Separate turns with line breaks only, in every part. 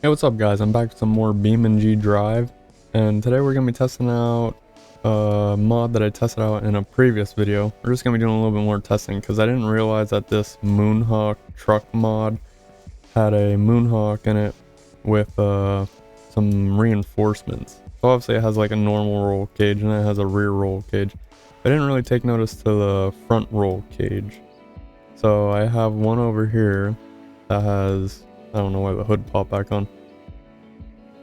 Hey, what's up guys? I'm back with some more beamng.drive, and today we're going to be testing out a mod that I tested out in a previous video. We're just going to be doing a little bit more testing because I didn't realize that this Moonhawk truck mod had a Moonhawk in it with some reinforcements. So obviously it has like a normal roll cage and it has a rear roll cage. I didn't really take notice to the front roll cage. So I have one over here that has, I don't know why the hood popped back on.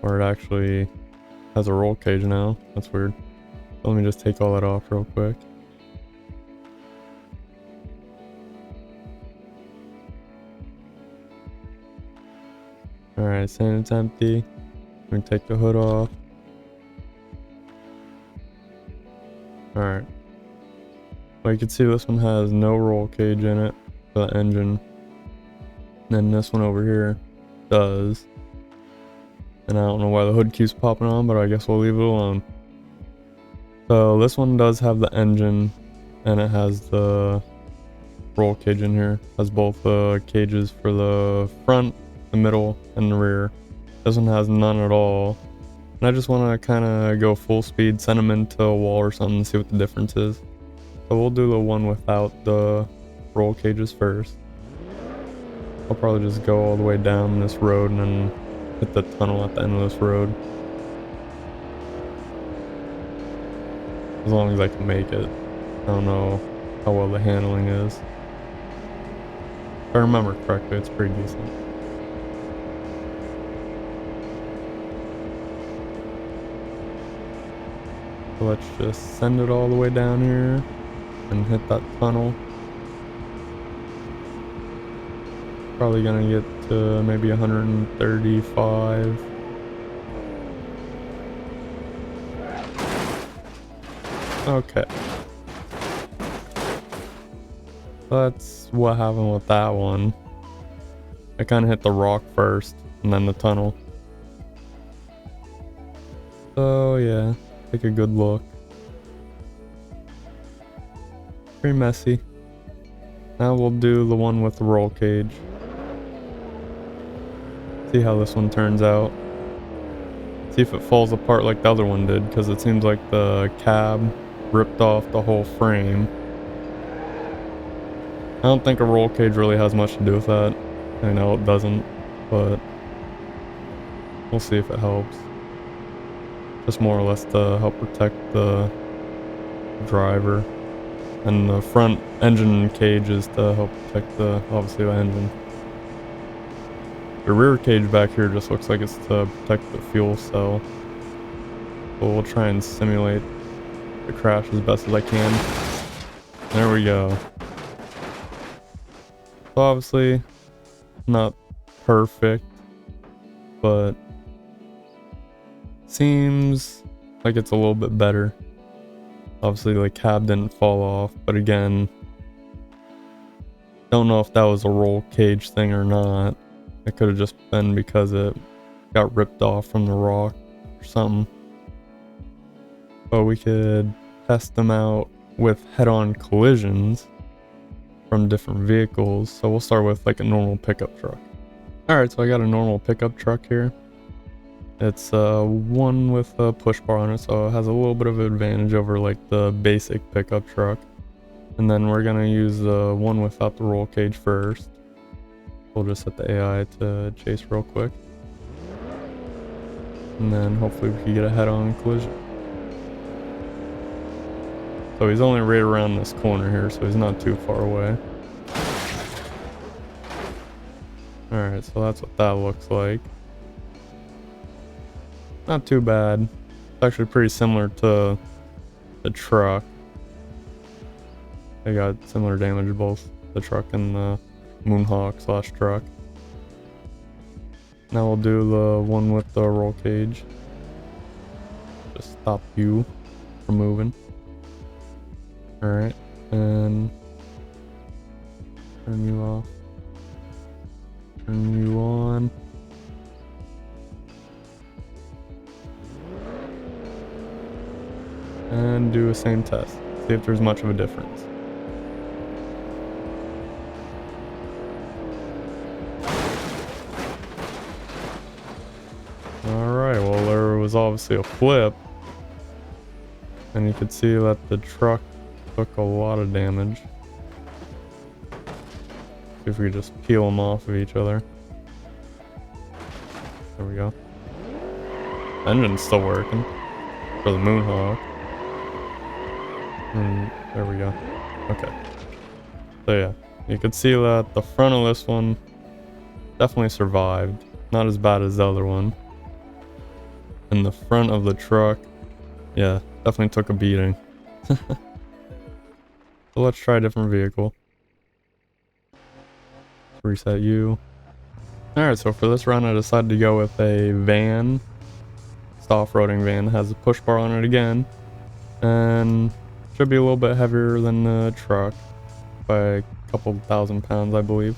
Or it actually has a roll cage now. That's weird. So let me just take all that off real quick. Alright, saying it's empty. Let me take the hood off. Alright. Well, you can see this one has no roll cage in it for the engine. And then this one over here does. And I don't know why the hood keeps popping on, but I guess we'll leave it alone. So this one does have the engine, and it has the roll cage in here. It has both cages for the front, the middle, and the rear. This one has none at all. And I just want to kind of go full speed, send them into a wall or something, see what the difference is. So we'll do the one without the roll cages first. I'll probably just go all the way down this road and then hit the tunnel at the end of this road. As long as I can make it. I don't know how well the handling is. If I remember correctly, it's pretty decent. So let's just send it all the way down here and hit that tunnel. Probably gonna get to maybe 135. Okay. That's what happened with that one. I kind of hit the rock first and then the tunnel. So yeah, take a good look. Pretty messy. Now we'll do the one with the roll cage. See how this one turns out. See if it falls apart like the other one did, because it seems like the cab ripped off the whole frame. I don't think a roll cage really has much to do with that. I know it doesn't, but we'll see if it helps. Just more or less to help protect the driver. And the front engine cage is to help protect obviously the engine. The rear cage back here just looks like it's to protect the fuel cell. So we'll try and simulate the crash as best as I can. There we go. So obviously not perfect, but seems like it's a little bit better. Obviously the cab didn't fall off, but again, don't know if that was a roll cage thing or not. It could have just been because it got ripped off from the rock or something. But we could test them out with head-on collisions from different vehicles. So we'll start with like a normal pickup truck. Alright, so I got a normal pickup truck here. It's one with a push bar on it, so it has a little bit of an advantage over like the basic pickup truck. And then we're gonna use the one without the roll cage first. We'll just set the AI to chase real quick. And then hopefully we can get a head-on collision. So he's only right around this corner here, so he's not too far away. Alright, so that's what that looks like. Not too bad. It's actually pretty similar to the truck. They got similar damage to both the truck and the Moonhawk / truck. Now we'll do the one with the roll cage. Just stop you from moving. Alright, and turn you off. Turn you on. And do a same test. See if there's much of a difference. was obviously a flip. And you could see that the truck took a lot of damage. See if we could just peel them off of each other. There we go. Engine's still working for the Moonhawk. And there we go. Okay. So yeah, you could see that the front of this one definitely survived. Not as bad as the other one. And the front of the truck, yeah, definitely took a beating. So let's try a different vehicle. Let's reset you. Alright, so for this round I decided to go with a van. It's the off-roading van. It has a push bar on it again. And should be a little bit heavier than the truck. By a couple thousand pounds, I believe.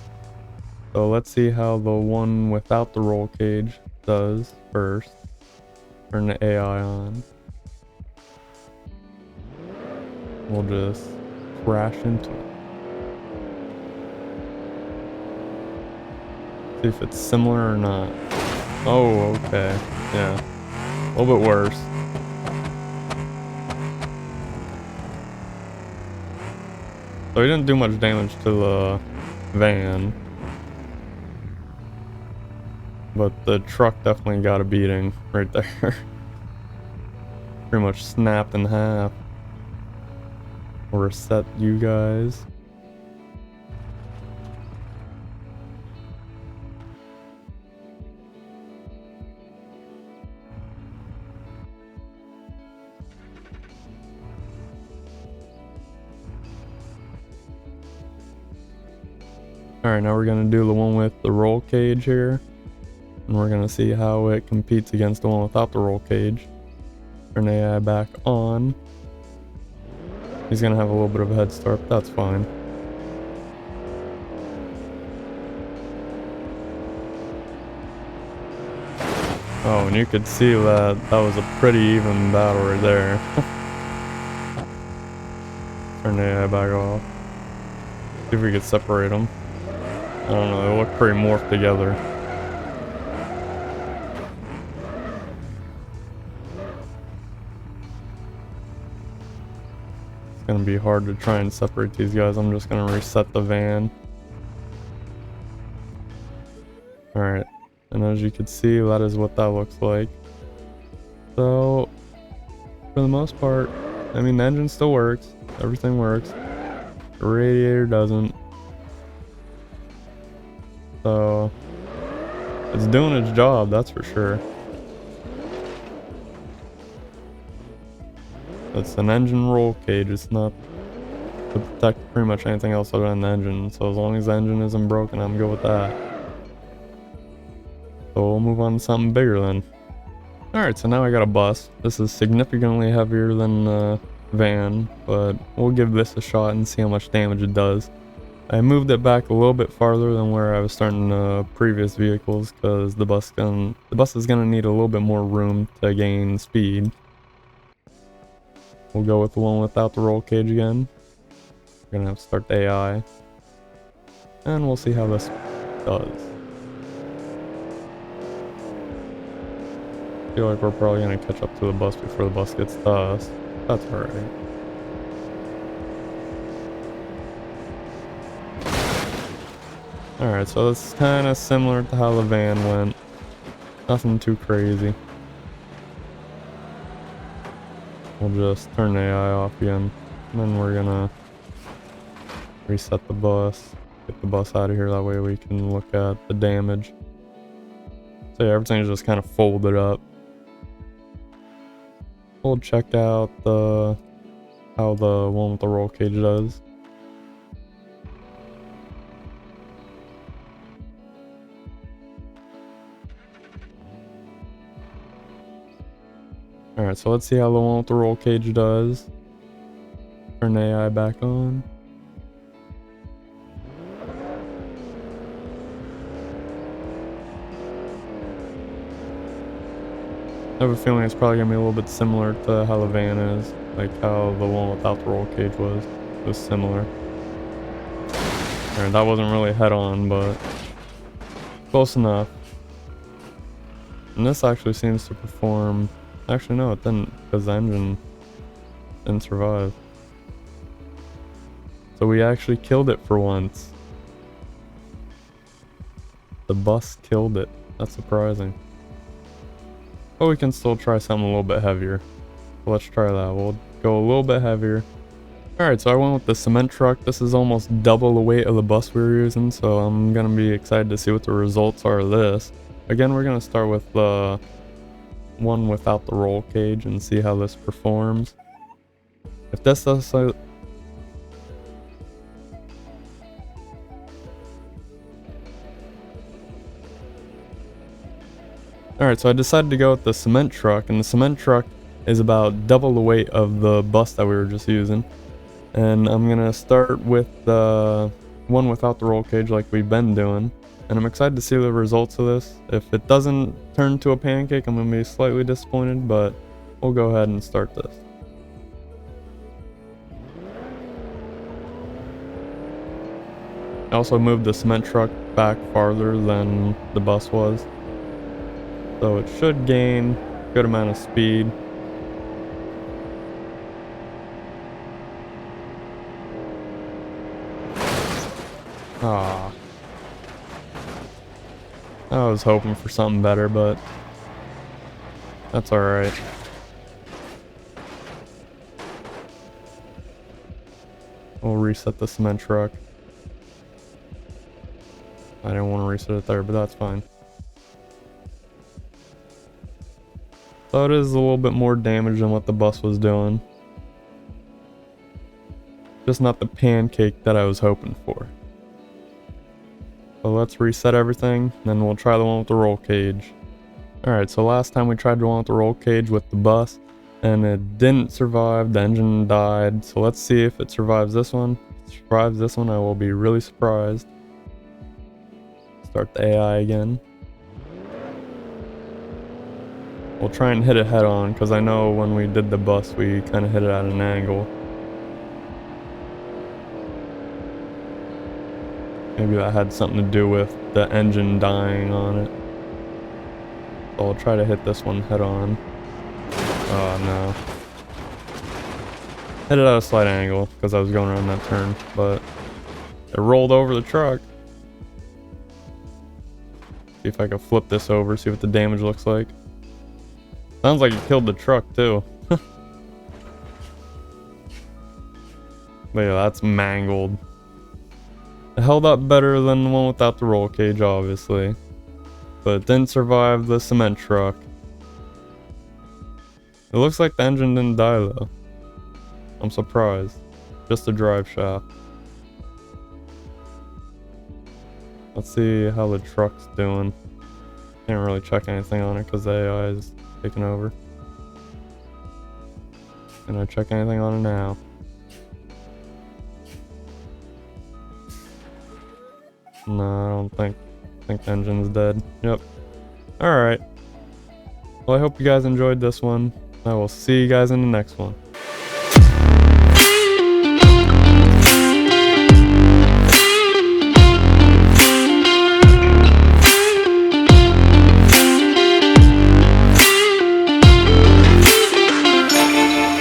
So let's see how the one without the roll cage does first. Turn the AI on. We'll just crash into it. See if it's similar or not. Oh, okay. Yeah. A little bit worse. So he didn't do much damage to the van. But the truck definitely got a beating right there. Pretty much snapped in half. We'll reset you guys. Alright, now we're gonna do the one with the roll cage here. And we're gonna see how it competes against the one without the roll cage. Turn AI back on. He's gonna have a little bit of a head start, but that's fine. Oh, and you could see that was a pretty even battle right there. Turn the AI back off. See if we could separate them. I don't know, they look pretty morphed together. It's gonna be hard to try and separate these guys. I'm just gonna reset the van. Alright, and as you can see, that is what that looks like. So, for the most part, I mean, the engine still works. Everything works. The radiator doesn't. So, it's doing its job, that's for sure. It's an engine roll cage, it's not to protect pretty much anything else other than the engine. So as long as the engine isn't broken, I'm good with that. So we'll move on to something bigger then. Alright, so now I got a bus. This is significantly heavier than the van, but we'll give this a shot and see how much damage it does. I moved it back a little bit farther than where I was starting previous vehicles because the bus is gonna need a little bit more room to gain speed. We'll go with the one without the roll cage again. We're gonna have to start the AI. And we'll see how this does. I feel like we're probably gonna catch up to the bus before the bus gets to us. That's alright. Alright, so it's kind of similar to how the van went. Nothing too crazy. We'll just turn the AI off again. And then we're gonna reset the bus. Get the bus out of here, that way we can look at the damage. So yeah, everything's just kind of folded up. We'll check out how the one with the roll cage does. Alright, so let's see how the one with the roll cage does. Turn the AI back on. I have a feeling it's probably gonna be a little bit similar to how the van is, like how the one without the roll cage was. It was similar. Alright, that wasn't really head on, but close enough. And this actually seems to perform Actually, no, it didn't, because the engine didn't survive. So we actually killed it for once. The bus killed it. That's surprising. But we can still try something a little bit heavier. So let's try that. We'll go a little bit heavier. Alright, so I went with the cement truck. This is almost double the weight of the bus we were using, so I'm gonna be excited to see what the results are of this. Again, we're gonna start with the one without the roll cage and see how this performs. If this does so. Alright, so I decided to go with the cement truck, and the cement truck is about double the weight of the bus that we were just using. And I'm gonna start with the one without the roll cage like we've been doing. And I'm excited to see the results of this. If it doesn't turn to a pancake, I'm gonna be slightly disappointed, but we'll go ahead and start this. I also moved the cement truck back farther than the bus was, so it should gain a good amount of speed. Ah, I was hoping for something better, but that's alright. We'll reset the cement truck. I didn't want to reset it there, but that's fine. So it is a little bit more damage than what the bus was doing. Just not the pancake that I was hoping for. So let's reset everything, then we'll try the one with the roll cage. Alright, so last time we tried the one with the roll cage with the bus, and it didn't survive, the engine died. So let's see if it survives this one. If it survives this one, I will be really surprised. Start the AI again. We'll try and hit it head on, because I know when we did the bus, we kind of hit it at an angle. Maybe that had something to do with the engine dying on it. So I'll try to hit this one head on. Oh no. Hit it at a slight angle because I was going around that turn, but it rolled over the truck. See if I can flip this over, see what the damage looks like. Sounds like it killed the truck too. But yeah, that's mangled. It held up better than the one without the roll cage, obviously. But it didn't survive the cement truck. It looks like the engine didn't die though. I'm surprised. Just a drive shaft. Let's see how the truck's doing. Can't really check anything on it because the AI is taking over. Can I check anything on it now? No, I don't think. I think the engine's dead. Yep. Alright. Well, I hope you guys enjoyed this one. I will see you guys in the next one.